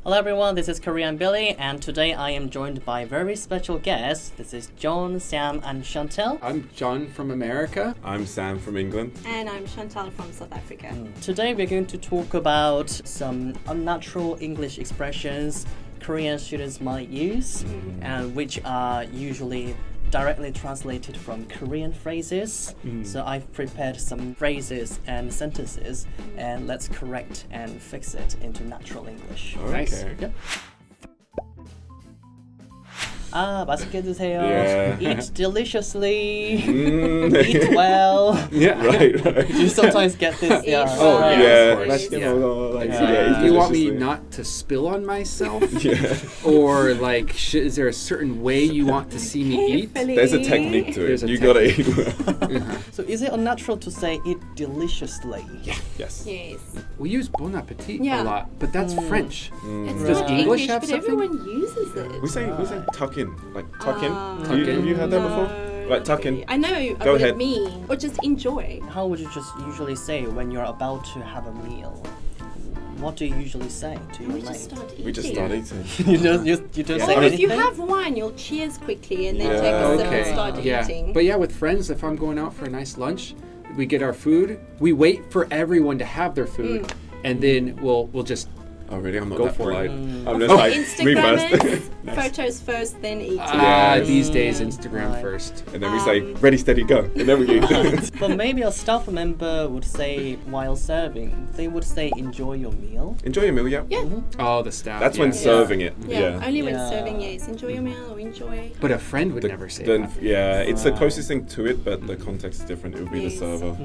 Hello everyone, this is Korean Billy, and today I am joined by very special guests. This is John, Sam, and Chantélle. I'm John from America. I'm Sam from England. And I'm Chantélle from South Africa. Today we're going to talk about some unnatural English expressions Korean students might use, and which are usually directly translated from Korean phrases. So I've prepared some phrases and sentences, and let's correct and fix it into natural English. Nice. Yep. 맛있게 드세요. Yeah. Eat deliciously. Eat well. Yeah. Right. Do you sometimes get this? Yeah. Oh, Yeah. Yeah. Yeah. You want me not to spill on myself? Yeah. Or like, is there a certain way you want to see me eat? Carefully. There's a technique to There's it. a You gotta eat well. So is it unnatural to say eat deliciously? Yes. Yes. We use bon appetit Yeah. a lot, but that's French. It's Does not English English, have but something? everyone uses it. We say tuck in, like tuck in. Tuck in. Have you heard that before? Like not tuck in. really. I know Go what ahead. it means. Or just enjoy. How would you just usually say when you're about to have a meal? What do you usually say to your We mate? just start eating. We just start eating. you don't say Or if you anything? have wine, you'll cheers quickly and then Yeah. take a sip Okay. and start Yeah. eating. But yeah, with friends, if I'm going out for a nice lunch, we get our food. We wait for everyone to have their food, and then we'll just. Oh really? I'm not Go that for it. polite. I'm just like me Instagrammers, first. photos first, then eating. These days, Instagram Right. first. And then we say ready, steady, go. And then we eat. But maybe a staff member would say while serving, they would say enjoy your meal. Enjoy your meal, yeah. Yeah. Oh, the staff. That's when yeah. serving it. Yeah. Yeah. Only when Yeah. serving, yes. Enjoy your meal or enjoy. But a friend would never say Then that. yeah, it's the closest thing to it, but the context is different. It would be the Yes. server.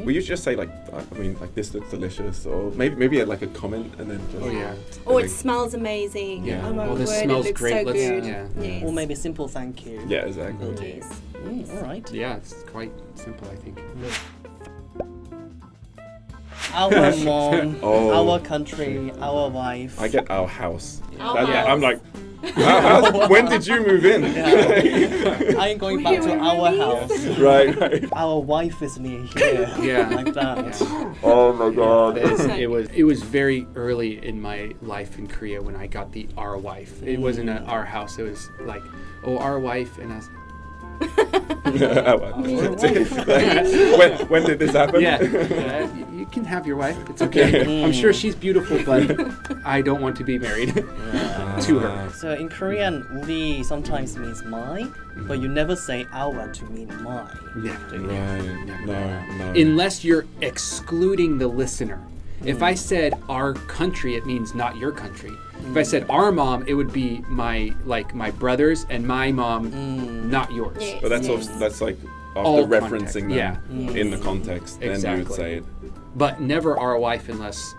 We usually just say like, I mean, like this looks delicious, or maybe like a comment, and then just. Oh yeah. Or it smells amazing. Yeah. Oh my Oh, this word, smells it looks great. so Let's- good. yeah. Yes. Or maybe simple thank you. Yeah, exactly. Yes. All right. Yeah, it's quite simple, I think. Our mom, Oh. our country, our wife. I get our house. Our That- house. I'm like, when did you move in? I'm going back to our house. right. Our wife is me here. Yeah. Like that. Oh my god. It was very early in my life in Korea when I got the our wife. It wasn't our house. It was like, oh, our wife, and I was when did this happen? yeah, you can have your wife. It's okay. I'm sure she's beautiful, but I don't want to be married to her. So in Korean, 우리 sometimes means my, but you never say our to mean my. Yeah. Right. No. Unless you're excluding the listener. If I said our country, it means not your country. If I said our mom, it would be my brothers, and my mom, not yours. Yes. But that's Yes. that's like after All referencing context, them in the context, then you would Exactly. say it. But never our wife unless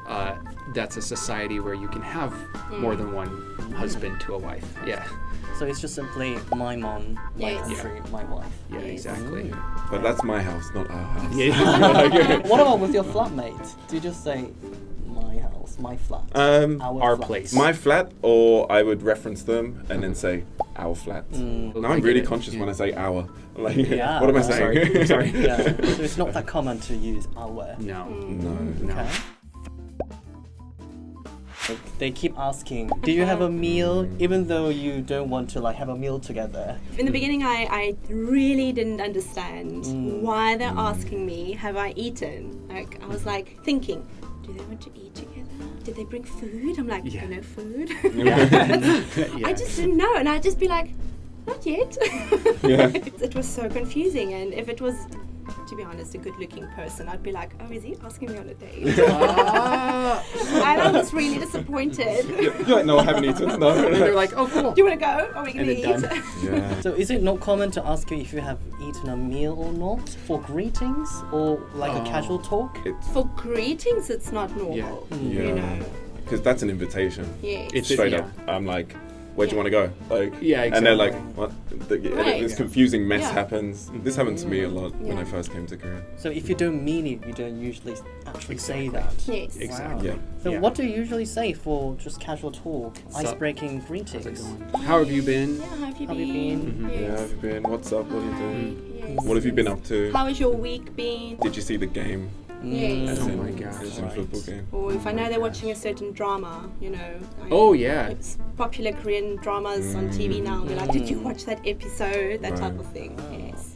that's a society where you can have more than one husband to a wife. Yeah. So it's just simply my mom, my Yes. country, my wife. Yeah, exactly. But that's my house, not our house. Yeah. What about with your flatmate? Do you just say my house, my flat? Our flat? place. My flat, or I would reference them and then say our flat. Now I I'm get really it, conscious yeah. when I say our. Like, Yeah, what am I no, saying? sorry. Yeah. So it's not that common to use our. No. No. Okay. They keep asking, do you have a meal, even though you don't want to have a meal together? In the beginning, I really didn't understand why they're asking me, have I eaten? Like, I was like thinking, do they want to eat together? Did they bring food? I'm like, Yeah. no food. Yeah. I just didn't know. And I'd just be like, not yet. Yeah. It was so confusing. And if it was, to be honest, a good-looking person, I'd be like, oh, is he asking me on a date? And I was really disappointed. You're like, no, I haven't eaten. No. And they're like, oh, cool. Do you want to go? Are we going And to then eat? done. Yeah. So is it not common to ask you if you have eaten a meal or not for greetings or like a casual talk? For greetings, it's not normal. Yeah. You know. Because that's an invitation. Yes. It's Straight yeah. up. I'm like, where do you want to go? Like, Yeah, And they're like, exactly. what? Right. This confusing mess Yeah. happens. This happened to me a lot when Yeah. I first came to Korea. So if you don't mean it, you don't usually actually say that. Yes. Exactly. Yeah. So Yeah. what do you usually say for just casual talk, So- icebreaking How's it greetings? going? How have you been? Yeah, how have you Have you been? been? Yes. Yeah, have you been? What's up? What are you doing? Yes. What have you been up to? How has your week been? Did you see the game? Yes. Oh my gosh. It's in a football game. Or if I know they're watching a certain drama, Oh, yeah. It's popular Korean dramas on TV now. They're like, did you watch that episode? That type of thing. Yes.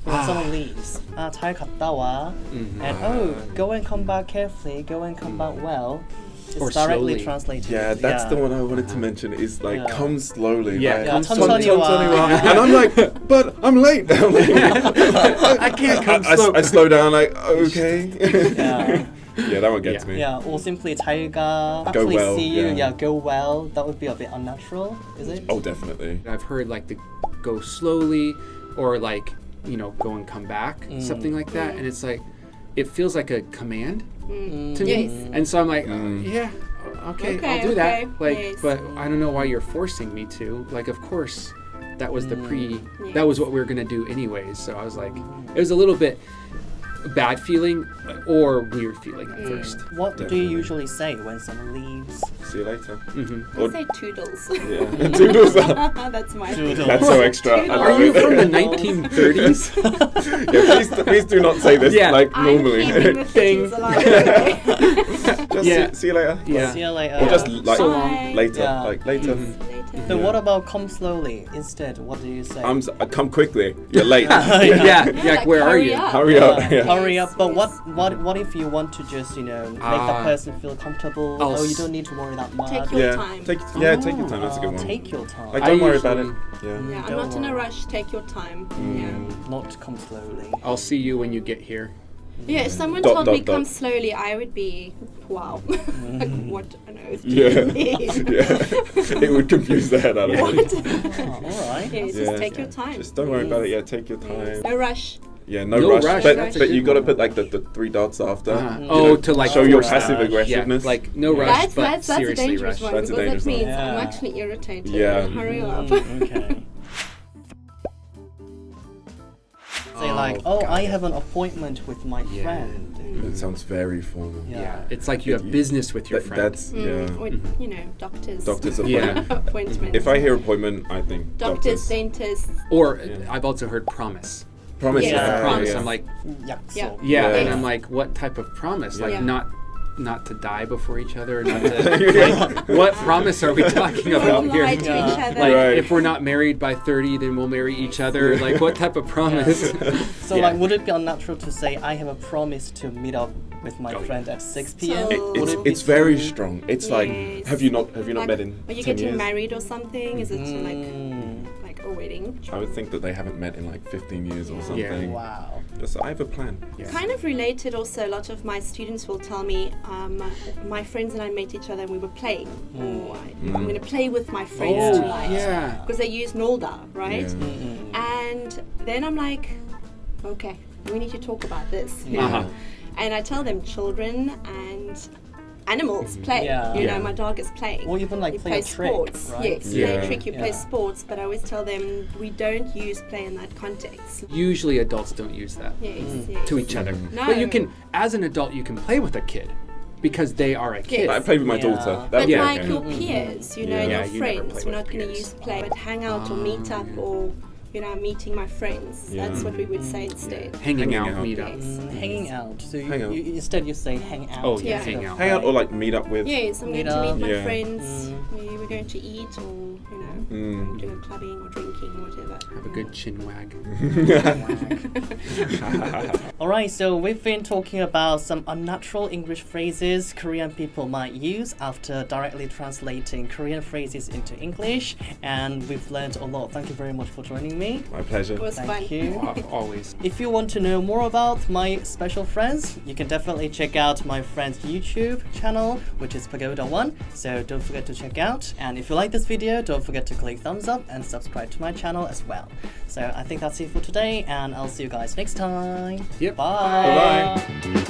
When someone leaves, 잘 갔다 와, and go and come back carefully, go and come back well. It's Or directly slowly. translated. Yeah, that's the one I wanted to mention. Is like come slowly. Yeah, right? come 천천히 와. And I'm like, but I'm late. I'm like, I can't come slow. I slow down. Like, okay. Yeah. Yeah, that one gets me. Yeah, or simply 잘 가, Go actually well, see you, yeah. go well. That would be a bit unnatural, is it? Oh, definitely. I've heard like the go slowly or like, go and come back, something like that. And it's like, it feels like a command to me. Yes. And so I'm like, yeah, okay, I'll do that. Okay, Like, yes. but I don't know why you're forcing me to. Like, of course, that was that was what we were going to do anyways. So I was like, it was a little bit bad feeling or weird feeling at first. What do Definitely. you usually say when someone leaves? See you later. I say Toodles. Yeah. Toodles. That's my Toodles. That's so extra. I Toodles. love Are you it. from the 1930s? Yeah, please do not say this Yeah. like I'm normally. keeping the things alive. Just Yeah. see you later. Yeah. See you later. Or just like So long. later. Yeah. Like later. Then Yeah. what about come slowly instead? What do you say? Come quickly. You're late. yeah, like, where are hurry you? up. Hurry up. Yeah. Hurry up. But what if you want to just make the person feel comfortable? I'll You don't need to worry that much. Take your Yeah. time. Take your time. That's a good one. Take your time. Like I don't worry about it. usually- Yeah. Yeah, I'm Don't not in a worry. rush. Take your time. Not come slowly. I'll see you when you get here. Yeah, if someone Dot, told me dot, dot. come slowly, I would be, wow. Like, what on earth do Yeah. you mean? Yeah. It would confuse the head out of me. Oh, all right. Yeah, just Yeah. take your time. Just don't worry about it. Yeah, take your time. No rush. Yeah, no No rush. rush. But, That's a but you good got to one. put like the 3 dots after. Uh-huh. You know, To like show your force passive that. aggressiveness. Yeah, like no rush, but That's a seriously dangerous rush. one That's a because dangerous that one. means I'm Yeah. actually irritated. Yeah. Hurry up. Okay. Say like, Oh, got I it. have an appointment with my Yeah. friend. It sounds very formal. Yeah, it's like you have business with your friend. That's yeah. Or, doctors. Doctor's Yeah. appointment. Appointments. If I hear appointment, I think Doctors, dentists. Or Yeah. I've also heard promise. Promise. Yes. Yeah, Promise. yeah. I'm like, 약속. Yeah. yeah, and Yeah. I'm like, what type of promise? Like Yeah. not to die before each other. Not to, like, what promise are we talking about Don't here? lie to each other. Like, Right. if we're not married by 30, then we'll marry each other. Like, what type of promise? So Yeah. like, would it be unnatural to say I have a promise to meet up with my Oh, friend at 6 p.m.? So- Would It's it be it's very too- strong. It's like Yes. have you not Like, met in Are you 10 getting years? married or something? Is it Mm. like a wedding? I would think that they haven't met in like 15 years or something. Wow. Just I have a plan. Yeah. Kind of related also, a lot of my students will tell me, my friends and I met each other and we were playing. Or I'm going to play with my friends Oh, tonight. yeah. Because they use Nolda, right? Yeah. And then I'm like, okay, we need to talk about this. Uh-huh. And I tell them children and animals play. Yeah. You Yeah. know, my dog is playing. Or even like you play play a trick, sports. right? Yes, Yeah. play a trick, you play Yeah. sports, but I always tell them we don't use play in that context. Usually adults don't use that Yes, yes. to each other. No. But you can, as an adult, you can play with a kid because they are a kid. I play with my Yeah. daughter. But That'd be like okay. your peers, you know, Yeah. and Yeah, your you never friends, play we're with not going to peers. use play, but hang out or meet up or, you know, meeting my friends. Yeah. That's what we would say instead. Hanging out, out. meetups. Yes. Hanging out. So Hang out. instead you say hang out. Oh, yeah, instead hang of out. Hang out or play. like meet up with. Yes, I'm going Meet to up. meet my Yeah. friends. We're going to eat or, you know, do a clubbing or drinking or whatever. Have a good chin wag. Alright, so we've been talking about some unnatural English phrases Korean people might use after directly translating Korean phrases into English, and we've learned a lot. Thank you very much for joining me. My pleasure. It was fun. Thank you. Always. If you want to know more about my special friends, you can definitely check out my friend's YouTube channel, which is Pagoda1. So don't forget to check out. And if you like this video, don't forget to click thumbs up and subscribe to my channel as well. So I think that's it for today, and I'll see you guys next time. Yep. Bye. Bye-bye.